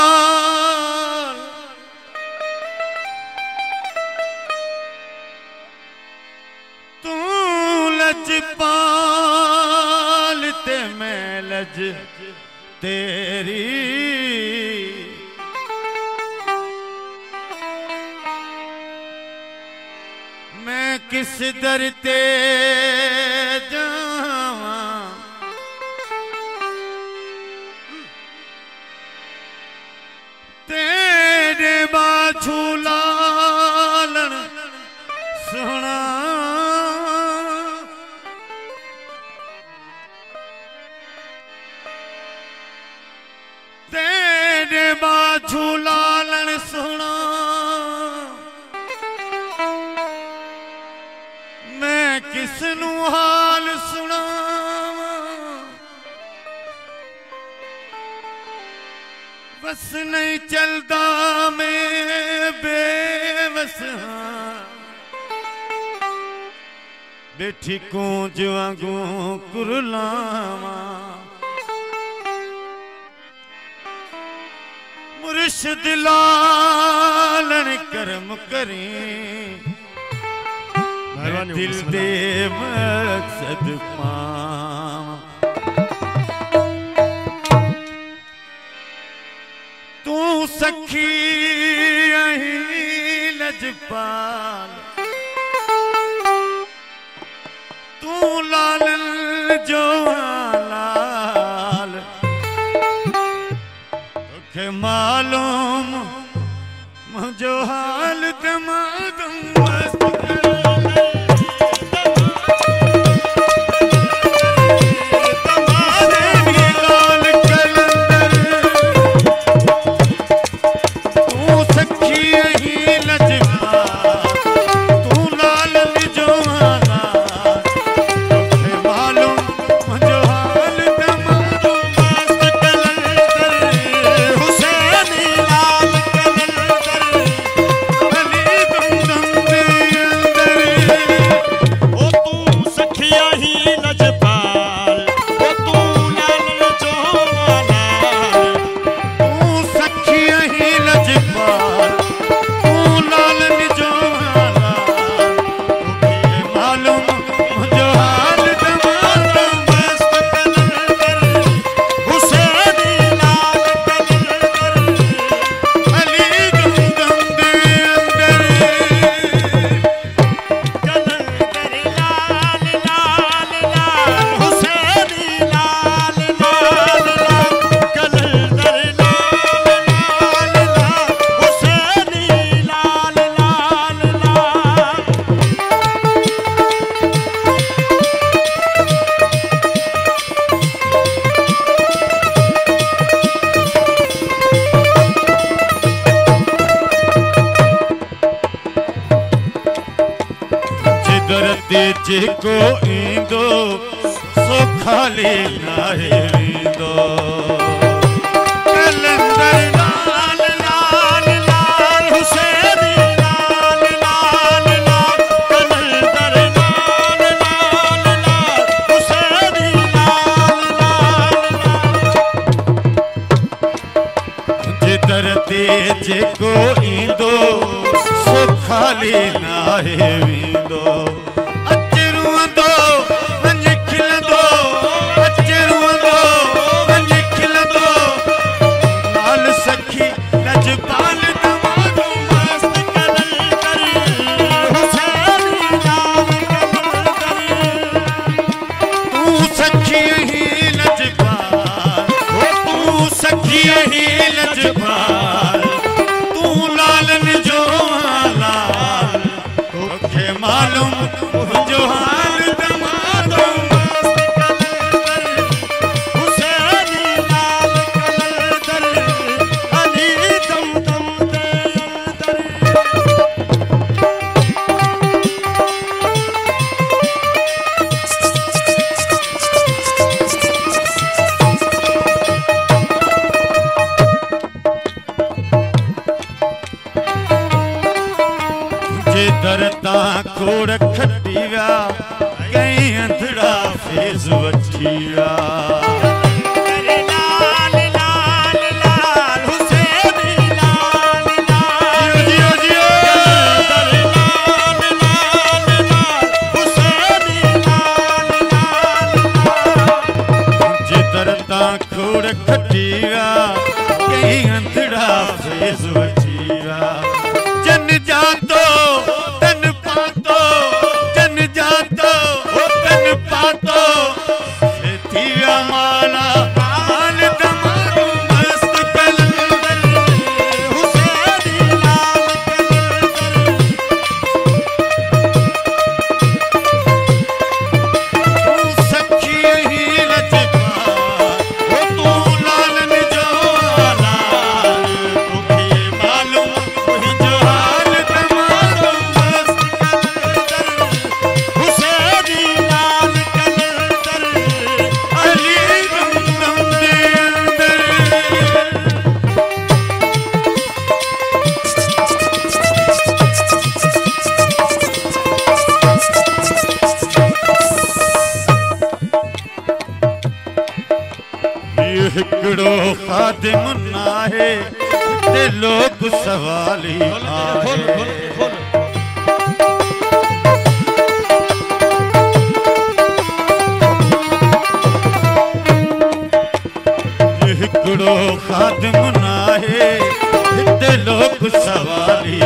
लजपाल तू लजपाल ते मैं लज तेरी मैं किस दर ते जावा तेरे बाछू लालन सुना तेरे बाछू लालन सुना मैं किसनू हाल सुना बस नहीं चलता मैं बेबस हाँ बैठी कूंज वांगू कुरलावा मुर्शिद लालन करम करें दिल दे मकसद पावा तू सखी अही लजपाल तू लालन जो लाल तोखे मालूम मुझो हाल तमाम मस्त जिको इंदो सो खाली नाहे इंदो कलंदर लाल लाल लाल हुसैनी लाल लाल लाल कलंदर लाल लाल लाल हुसैनी लाल लाल जिधर तेज को इंदो सो खाली नाहे इंदो तू लालन जो लाल तोखे मालूम जो हाल दमादो हुसैनी लाल कलंदर अली दम दम दे दरता कोड़ खटिया कहीं अंधड़ा फेज वठिया लाल लाल हिकड़ो खादिम नाहे ते लोग सवाली हिकड़ो खादिम नाहे ते लोग सवाली